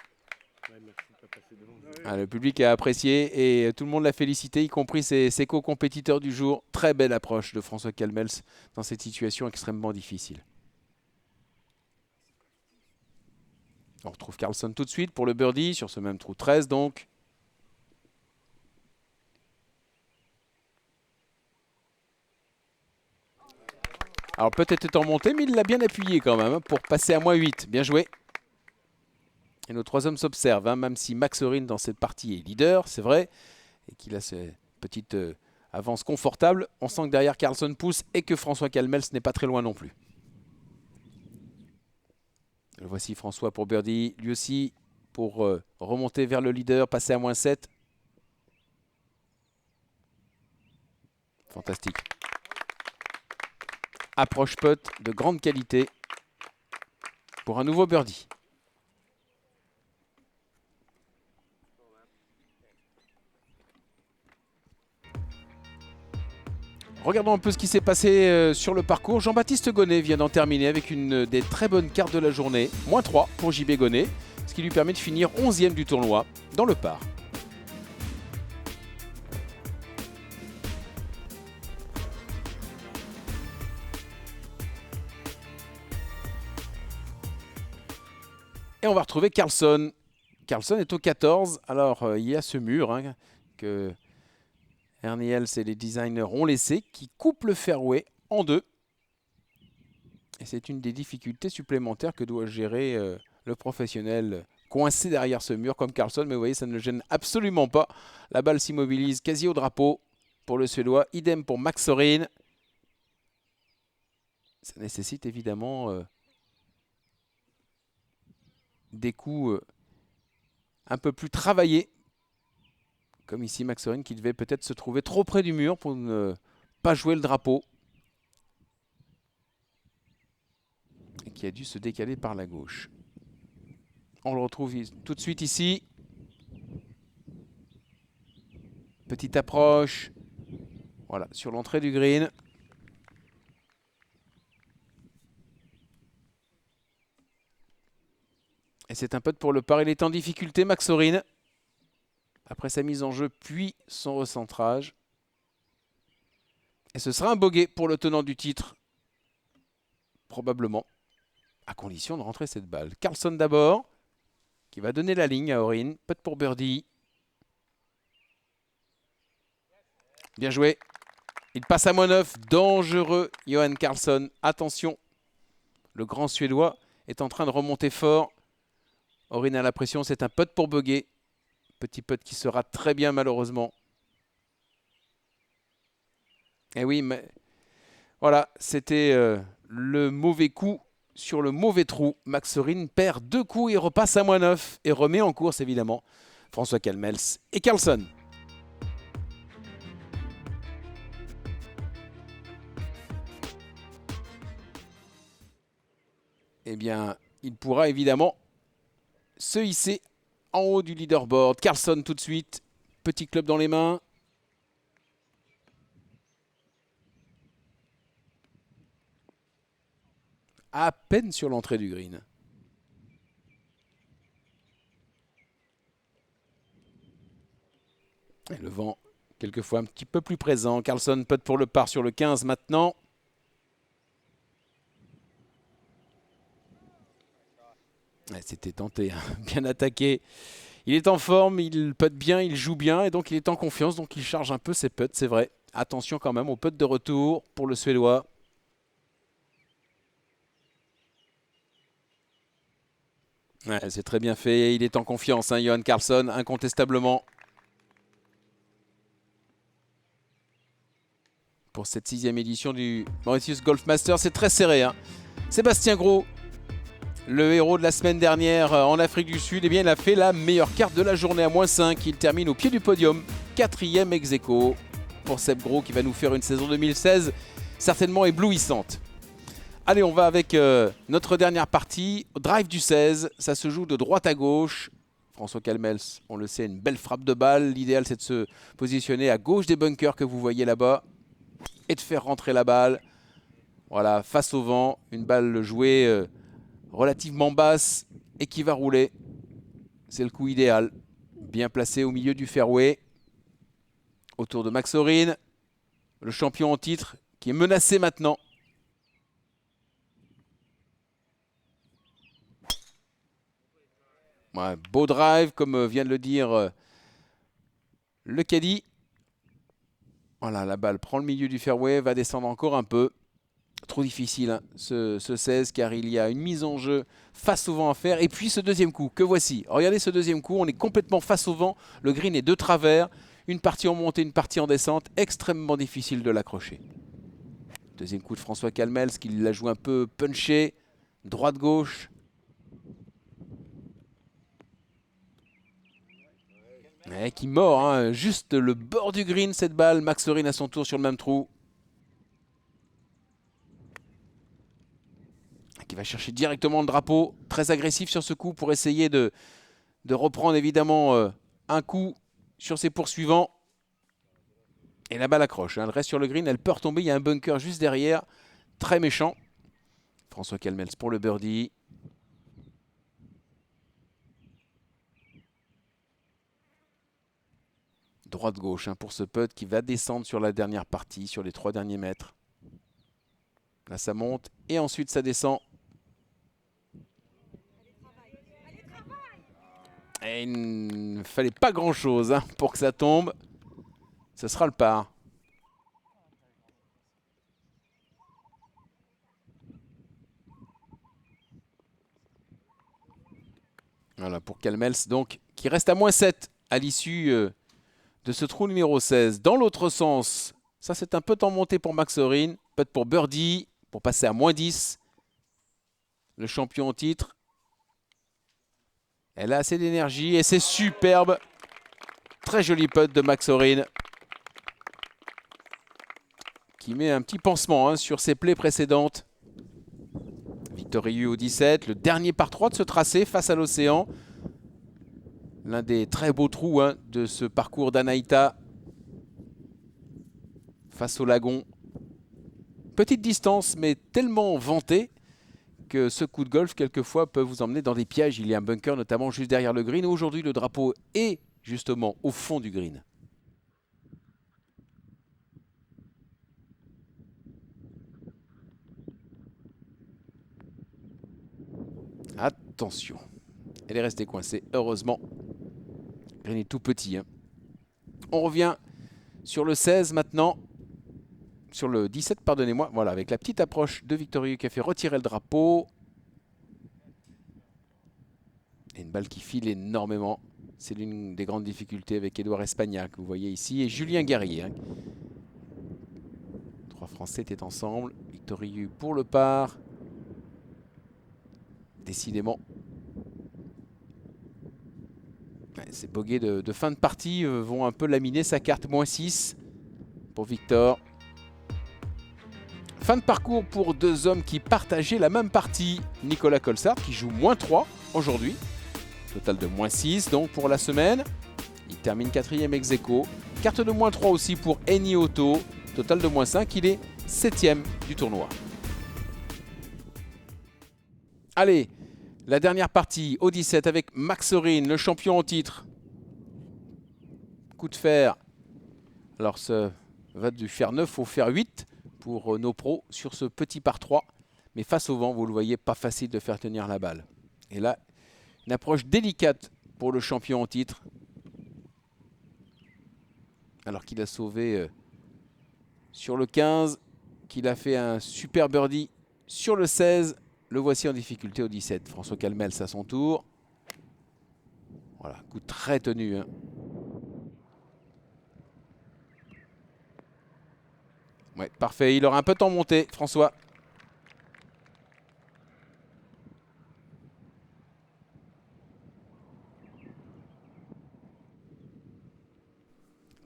Le public a apprécié et tout le monde l'a félicité, y compris ses co-compétiteurs du jour. Très belle approche de François Calmels dans cette situation extrêmement difficile. On retrouve Carlson tout de suite pour le birdie sur ce même trou 13 donc. Alors peut-être est en montée, mais il l'a bien appuyé quand même pour passer à -8. Bien joué. Et nos trois hommes s'observent, même si Max Orin dans cette partie est leader, c'est vrai, et qu'il a cette petite avance confortable. On sent que derrière Carlson pousse et que François Calmels n'est pas très loin non plus. Le voici François pour birdie, lui aussi pour remonter vers le leader, passer à -7. Fantastique. Approche putt de grande qualité pour un nouveau birdie. Regardons un peu ce qui s'est passé sur le parcours. Jean-Baptiste Gonnet vient d'en terminer avec une des très bonnes cartes de la journée. -3 pour JB Gonnet, ce qui lui permet de finir 11e du tournoi dans le par. Et on va retrouver Carlson. Carlson est au 14. Alors, il y a ce mur que Ernie Els et les designers ont laissé, qui coupe le fairway en deux. Et c'est une des difficultés supplémentaires que doit gérer le professionnel coincé derrière ce mur comme Carlson. Mais vous voyez, ça ne le gêne absolument pas. La balle s'immobilise quasi au drapeau pour le Suédois. Idem pour Max Orin. Ça nécessite évidemment des coups un peu plus travaillés. Comme ici Max Orin qui devait peut-être se trouver trop près du mur pour ne pas jouer le drapeau. Et qui a dû se décaler par la gauche. On le retrouve tout de suite ici. Petite approche. Voilà, sur l'entrée du green. Et c'est un putt pour le par. Il est en difficulté, Max Orin. Après sa mise en jeu, puis son recentrage. Et ce sera un bogey pour le tenant du titre. Probablement. À condition de rentrer cette balle. Carlson d'abord. Qui va donner la ligne à Orin. Putt pour birdie. Bien joué. Il passe à -9. Dangereux, Johan Carlson. Attention. Le grand Suédois est en train de remonter fort. Orin a la pression. C'est un putt pour bogey. Petit putt qui sera très bien malheureusement. Et oui, mais voilà, c'était le mauvais coup sur le mauvais trou. Max Orin perd 2 coups et repasse à -9 et remet en course évidemment François Calmels et Carlson. Eh bien, il pourra évidemment se hisser en haut du leaderboard. Carlson tout de suite. Petit club dans les mains. À peine sur l'entrée du green. Et le vent, quelquefois un petit peu plus présent. Carlson putt pour le par sur le 15 maintenant. C'était tenté, bien attaqué. Il est en forme, il putt bien, il joue bien et donc il est en confiance. Donc il charge un peu ses putts, c'est vrai. Attention quand même au putt de retour pour le Suédois. Ouais, c'est très bien fait, il est en confiance, Johan Carlson, incontestablement. Pour cette 6e édition du Mauritius Golf Masters, c'est très serré. Sébastien Gros, le héros de la semaine dernière en Afrique du Sud, eh bien, il a fait la meilleure carte de la journée à -5. Il termine au pied du podium, 4e ex-aequo pour Seb Gros qui va nous faire une saison 2016 certainement éblouissante. Allez, on va avec notre dernière partie. Drive du 16, ça se joue de droite à gauche. François Calmels, on le sait, une belle frappe de balle. L'idéal, c'est de se positionner à gauche des bunkers que vous voyez là-bas et de faire rentrer la balle. Voilà, face au vent, une balle jouée relativement basse et qui va rouler. C'est le coup idéal. Bien placé au milieu du fairway. Autour de Max Horin, le champion en titre qui est menacé maintenant. Ouais, beau drive, comme vient de le dire le caddie. Voilà, la balle prend le milieu du fairway, va descendre encore un peu. Trop difficile hein, ce 16 car il y a une mise en jeu face au vent à faire. Et puis ce deuxième coup, que voici. Regardez ce deuxième coup, on est complètement face au vent. Le green est de travers. Une partie en montée, une partie en descente. Extrêmement difficile de l'accrocher. Deuxième coup de François Calmels qui la joue un peu punché. Droite-gauche. Ouais, qui mord, hein, juste le bord du green cette balle. Max Horin à son tour sur le même trou. Qui va chercher directement le drapeau. Très agressif sur ce coup pour essayer de reprendre évidemment un coup sur ses poursuivants. Et la balle accroche. Hein. Elle reste sur le green, elle peut retomber. Il y a un bunker juste derrière. Très méchant. François Calmels pour le birdie. Droite-gauche hein, pour ce putt qui va descendre sur la dernière partie, sur les 3 derniers mètres. Là, ça monte et ensuite ça descend. Et il ne fallait pas grand-chose hein, pour que ça tombe. Ce sera le par. Voilà pour Calmels, donc, qui reste à -7 à l'issue de ce trou numéro 16. Dans l'autre sens, ça c'est un putt en montée pour Max Horin. Putt pour birdie, pour passer à -10. Le champion en titre. Elle a assez d'énergie et c'est superbe. Très joli putt de Max Horin. Qui met un petit pansement hein, sur ses plaies précédentes. Victorieux au 17. Le dernier par 3 de ce tracé face à l'océan. L'un des très beaux trous hein, de ce parcours d'Anaïta. Face au lagon. Petite distance mais tellement vantée que ce coup de golf, quelquefois, peut vous emmener dans des pièges. Il y a un bunker, notamment juste derrière le green. Aujourd'hui, le drapeau est justement au fond du green. Attention. Elle est restée coincée, heureusement. Le green est tout petit. Hein. On revient sur le 16 maintenant. Sur le 17, pardonnez-moi, voilà, avec la petite approche de Victorieux qui a fait retirer le drapeau. Et une balle qui file énormément. C'est l'une des grandes difficultés avec Édouard Espagnac, que vous voyez ici, et Julien Guerrier. Hein. 3 Français étaient ensemble. Victorieux pour le par. Décidément. Ouais, ces bogeys de fin de partie vont un peu laminer sa carte. -6 pour Victor. Fin de parcours pour 2 hommes qui partageaient la même partie. Nicolas Colsart qui joue -3 aujourd'hui. Total de -6 donc pour la semaine. Il termine 4e ex aequo. Carte de -3 aussi pour Eni Otto. Total de -5. Il est 7e du tournoi. Allez, la dernière partie au 17 avec Max Horin, le champion en titre. Coup de fer. Alors ça va du fer 9 au fer 8. Pour nos pros sur ce petit par 3. Mais face au vent, vous le voyez, pas facile de faire tenir la balle. Et là, une approche délicate pour le champion en titre. Alors qu'il a sauvé sur le 15, qu'il a fait un super birdie sur le 16. Le voici en difficulté au 17. François Calmels à son tour. Voilà, coup très tenu. Hein. Ouais, parfait. Il aura un peu de temps monté, François.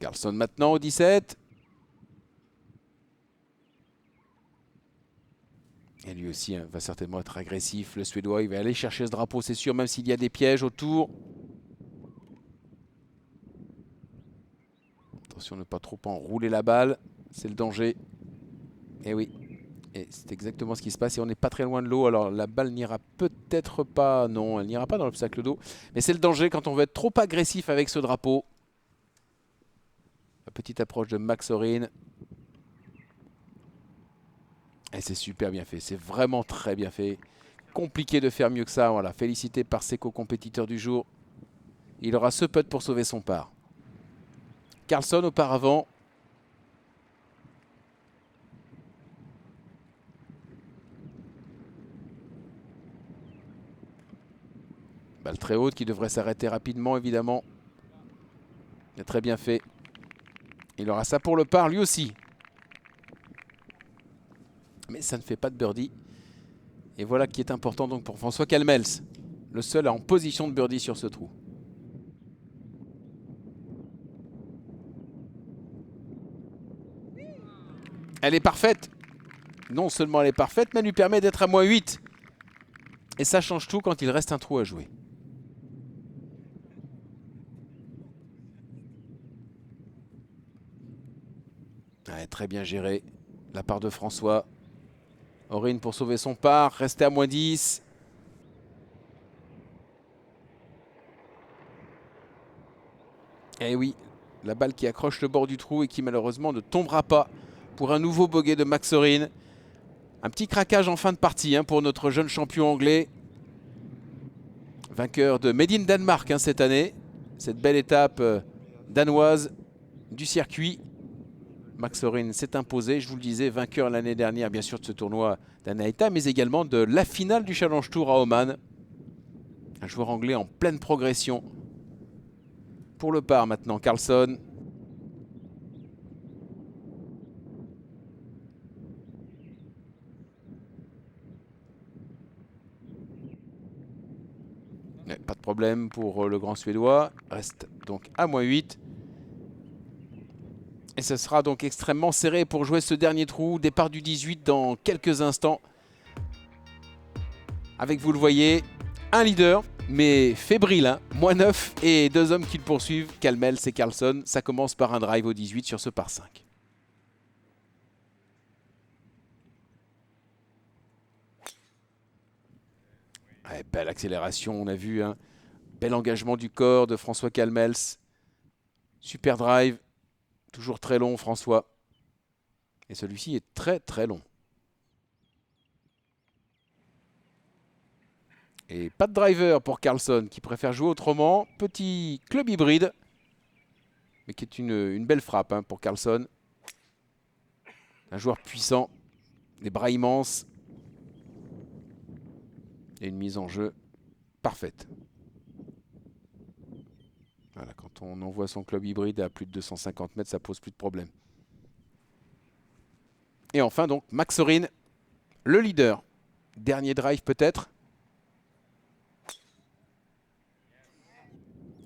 Carlson maintenant au 17. Et lui aussi va certainement être agressif. Le Suédois, il va aller chercher ce drapeau, c'est sûr, même s'il y a des pièges autour. Attention de ne pas trop enrouler la balle, c'est le danger. Et oui, et c'est exactement ce qui se passe. Et on n'est pas très loin de l'eau, alors la balle n'ira peut-être pas... Non, elle n'ira pas dans l'obstacle d'eau. Mais c'est le danger quand on veut être trop agressif avec ce drapeau. La petite approche de Max Orin. Et c'est super bien fait, c'est vraiment très bien fait. Compliqué de faire mieux que ça, voilà. Félicité par ses co-compétiteurs du jour. Il aura ce putt pour sauver son par. Carlson auparavant. Balle très haute qui devrait s'arrêter rapidement évidemment. Il a très bien fait. Il aura ça pour le par lui aussi. Mais ça ne fait pas de birdie. Et voilà qui est important donc pour François Calmels. Le seul en position de birdie sur ce trou. Elle est parfaite. Non seulement elle est parfaite, mais elle lui permet d'être à -8. Et ça change tout quand il reste un trou à jouer. Ouais, très bien géré. La part de François. Orin pour sauver son par, rester à -10. Et oui, la balle qui accroche le bord du trou et qui malheureusement ne tombera pas pour un nouveau bogey de Max Orin. Un petit craquage en fin de partie pour notre jeune champion anglais. Vainqueur de Made in Danemark cette année. Cette belle étape danoise du circuit. Max Orin s'est imposé, je vous le disais, vainqueur l'année dernière, bien sûr, de ce tournoi d'Anaïta, mais également de la finale du Challenge Tour à Oman. Un joueur anglais en pleine progression. Pour le par maintenant, Carlson. Pas de problème pour le grand Suédois. Reste donc à -8. Et ce sera donc extrêmement serré pour jouer ce dernier trou. Départ du 18 dans quelques instants. Avec, vous le voyez, un leader, mais fébrile. -9 et deux hommes qui le poursuivent, Calmels et Carlson. Ça commence par un drive au 18 sur ce par 5. Ouais, belle accélération, on a vu. Bel engagement du corps de François Calmels. Super drive. Toujours très long, François. Et celui-ci est très très long. Et pas de driver pour Carlson qui préfère jouer autrement. Petit club hybride. Mais qui est une belle frappe pour Carlson. Un joueur puissant. Des bras immenses. Et une mise en jeu parfaite. Voilà, quand on envoie son club hybride à plus de 250 mètres, ça pose plus de problème. Et enfin donc, Max Orin, le leader. Dernier drive peut-être.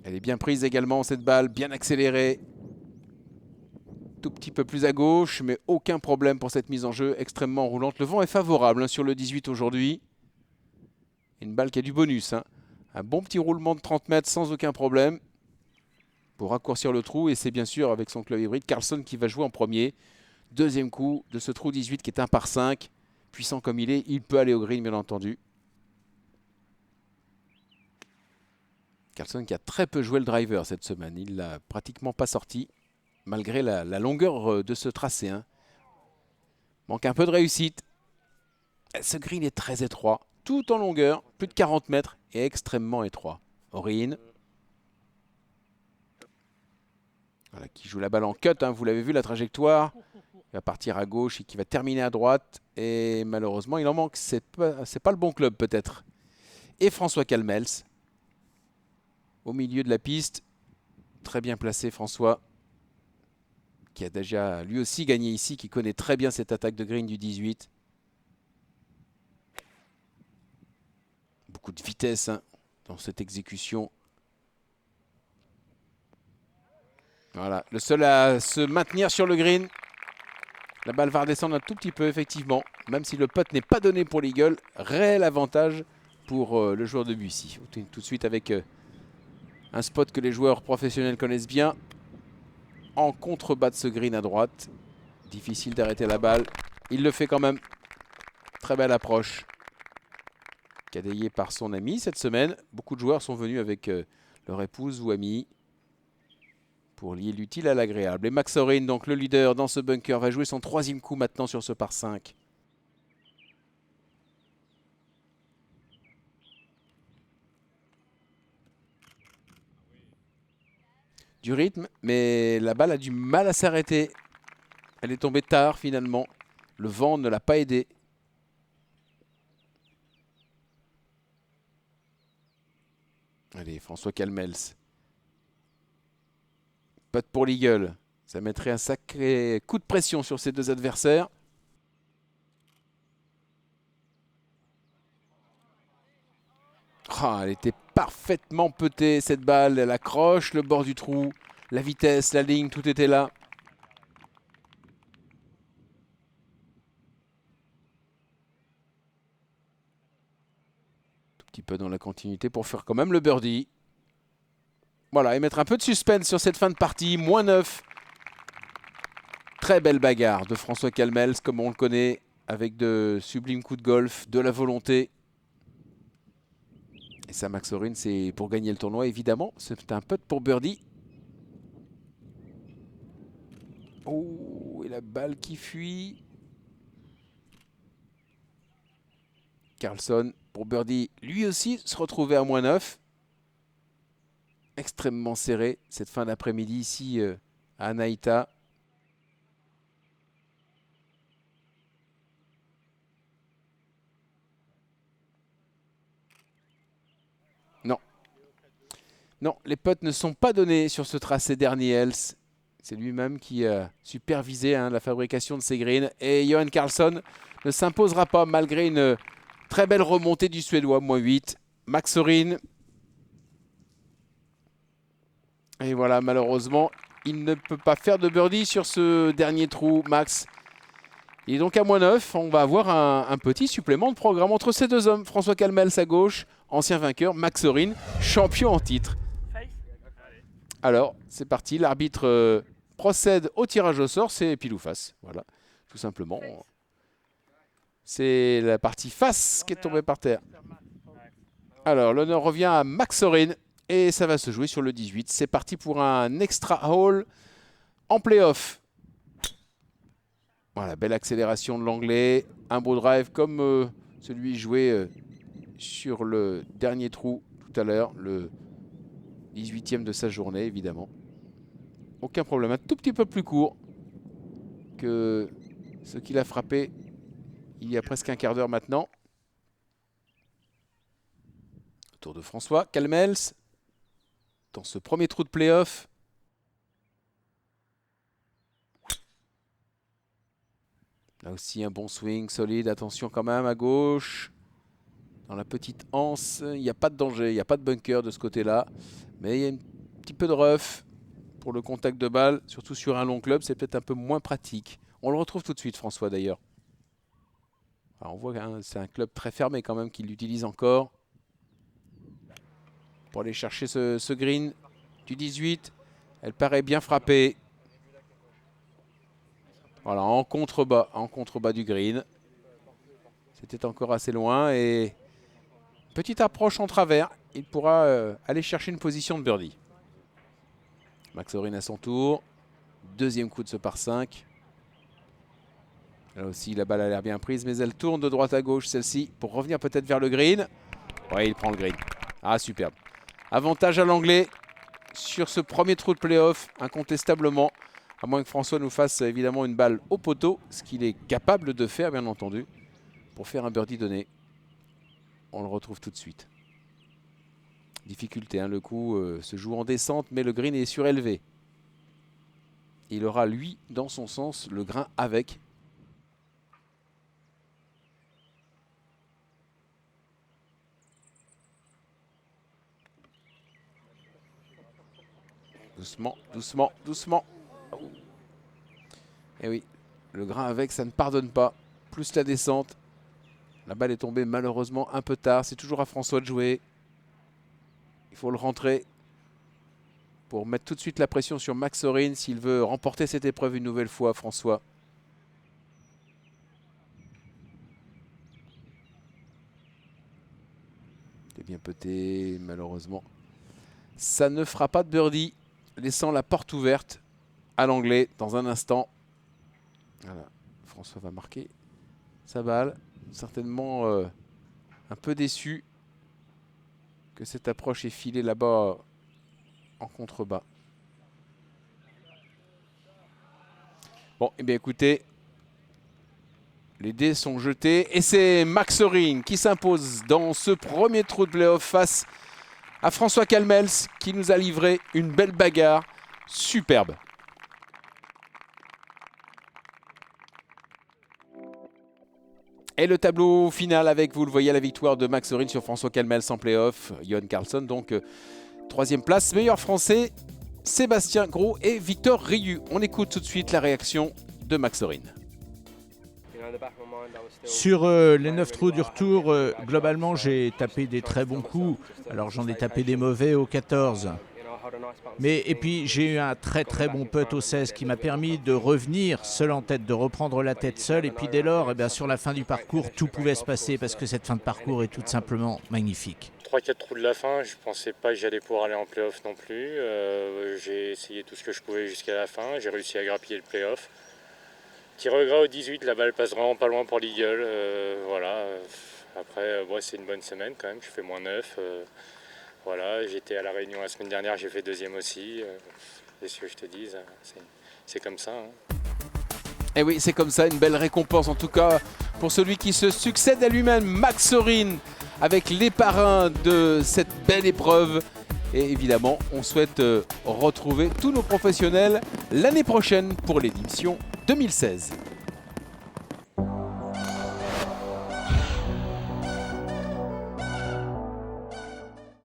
Elle est bien prise également cette balle, bien accélérée. Tout petit peu plus à gauche, mais aucun problème pour cette mise en jeu extrêmement roulante. Le vent est favorable sur le 18 aujourd'hui. Une balle qui a du bonus. Un bon petit roulement de 30 mètres sans aucun problème. Pour raccourcir le trou, et c'est bien sûr avec son club hybride, Carlson qui va jouer en premier. Deuxième coup de ce trou 18 qui est un par 5. Puissant comme il est, il peut aller au green bien entendu. Carlson qui a très peu joué le driver cette semaine. Il ne l'a pratiquement pas sorti, malgré la longueur de ce tracé. Manque un peu de réussite. Ce green est très étroit, tout en longueur, plus de 40 mètres et extrêmement étroit. Orin. Voilà, qui joue la balle en cut, vous l'avez vu la trajectoire. Il va partir à gauche et qui va terminer à droite. Et malheureusement, il en manque. C'est pas le bon club peut-être. Et François Calmels. Au milieu de la piste. Très bien placé François. Qui a déjà lui aussi gagné ici. Qui connaît très bien cette attaque de green du 18. Beaucoup de vitesse dans cette exécution. Voilà, le seul à se maintenir sur le green. La balle va redescendre un tout petit peu, effectivement. Même si le putt n'est pas donné pour l'Eagle, réel avantage pour le joueur de Bussy. Tout de suite avec un spot que les joueurs professionnels connaissent bien. en contrebas de ce green à droite. Difficile d'arrêter la balle. Il le fait quand même. Très belle approche. Cadayé par son ami cette semaine. Beaucoup de joueurs sont venus avec leur épouse ou amie pour lier l'utile à l'agréable. Et Max Orin, donc le leader dans ce bunker, va jouer son 3e coup maintenant sur ce par 5. Du rythme, mais la balle a du mal à s'arrêter. Elle est tombée tard finalement. Le vent ne l'a pas aidé. Allez, François Calmels. Putt pour l'Eagle. Ça mettrait un sacré coup de pression sur ses deux adversaires. Oh, elle était parfaitement petée cette balle. Elle accroche le bord du trou. La vitesse, la ligne, tout était là. Tout petit peu dans la continuité pour faire quand même le birdie. Voilà, et mettre un peu de suspense sur cette fin de partie. Moins 9. Très belle bagarre de François Calmels, comme on le connaît, avec de sublimes coups de golf, de la volonté. Et ça, Max Orin, c'est pour gagner le tournoi, évidemment. C'est un putt pour birdie. Oh, et la balle qui fuit. Carlson pour birdie, lui aussi, se retrouvait à moins 9. Extrêmement serré cette fin d'après-midi ici à Anaïta. Non. Non, les putts ne sont pas donnés sur ce tracé dernier Else. C'est lui-même qui a supervisé la fabrication de ces greens. Et Johan Carlson ne s'imposera pas malgré une très belle remontée du Suédois, moins 8. Max Orin. Et voilà, malheureusement, il ne peut pas faire de birdie sur ce dernier trou, Max. Il est donc à moins 9. On va avoir un petit supplément de programme entre ces deux hommes. François Calmels à gauche, ancien vainqueur. Max Orin, champion en titre. Alors, c'est parti. L'arbitre procède au tirage au sort. C'est pile ou face. Voilà, tout simplement. C'est la partie face qui est tombée par terre. Alors, l'honneur revient à Max Orin. Et ça va se jouer sur le 18. C'est parti pour un extra hole en play-off. Voilà, belle accélération de l'anglais. Un beau drive comme celui joué sur le dernier trou tout à l'heure. Le 18e de sa journée, évidemment. Aucun problème. Un tout petit peu plus court que ce qu'il a frappé il y a presque un quart d'heure maintenant. Tour de François Calmels. Dans ce premier trou de play-off. Là aussi un bon swing solide. Attention quand même à gauche. Dans la petite anse, il n'y a pas de danger. Il n'y a pas de bunker de ce côté-là. Mais il y a un petit peu de rough pour le contact de balle. Surtout sur un long club, c'est peut-être un peu moins pratique. On le retrouve tout de suite, François, d'ailleurs. On voit que c'est un club très fermé quand même qui l'utilise encore. Pour aller chercher ce green du 18. Elle paraît bien frappée. Voilà, en contrebas du green. C'était encore assez loin et petite approche en travers. Il pourra aller chercher une position de birdie. Max Orin à son tour. Deuxième coup de ce par 5. Là aussi, la balle a l'air bien prise, mais elle tourne de droite à gauche, celle-ci, pour revenir peut-être vers le green. Ouais, il prend le green. Ah, superbe. Avantage à l'anglais sur ce premier trou de play-off, incontestablement. À moins que François nous fasse évidemment une balle au poteau, ce qu'il est capable de faire, bien entendu, pour faire un birdie donné. On le retrouve tout de suite. Difficulté, le coup se joue en descente, mais le green est surélevé. Il aura, lui, dans son sens, le grain avec. Doucement, doucement, doucement. Et oui, le grain avec, ça ne pardonne pas. Plus la descente. La balle est tombée malheureusement un peu tard. C'est toujours à François de jouer. Il faut le rentrer. pour mettre tout de suite la pression sur Max Sorin s'il veut remporter cette épreuve une nouvelle fois, François. C'est bien peté, malheureusement. Ça ne fera pas de birdie, laissant la porte ouverte à l'anglais dans un instant. Voilà, François va marquer sa balle. Certainement un peu déçu que cette approche est filée là-bas en contrebas. Bon, et bien écoutez, les dés sont jetés et c'est Max Sorin qui s'impose dans ce premier trou de play-off face à François Calmels qui nous a livré une belle bagarre superbe. Et le tableau final avec, vous le voyez, la victoire de Max Sorin sur François Calmels en play-off. Johan Carlson, donc troisième place. Meilleur français, Sébastien Gros et Victor Riu. On écoute tout de suite la réaction de Max Sorin. Sur les 9 trous du retour, globalement, j'ai tapé des très bons coups. Alors j'en ai tapé des mauvais au 14. Et puis j'ai eu un très bon putt au 16 qui m'a permis de revenir seul en tête, de reprendre la tête seul. Et puis dès lors, sur la fin du parcours, tout pouvait se passer parce que cette fin de parcours est tout simplement magnifique. 3-4 trous de la fin, je ne pensais pas que j'allais pouvoir aller en play-off non plus. J'ai essayé tout ce que je pouvais jusqu'à la fin. J'ai réussi à grappiller le play-off. Petit regret au 18, la balle passe vraiment pas loin pour l'Eagle. Voilà. Après, c'est une bonne semaine quand même. Je fais -9. Voilà. J'étais à La Réunion la semaine dernière, j'ai fait deuxième aussi. C'est ce que je te dis, c'est comme ça. Hein. Et oui, c'est comme ça, une belle récompense en tout cas pour celui qui se succède à lui-même, Max Sorin, avec les parrains de cette belle épreuve. Et évidemment, on souhaite retrouver tous nos professionnels l'année prochaine pour l'édition 2016.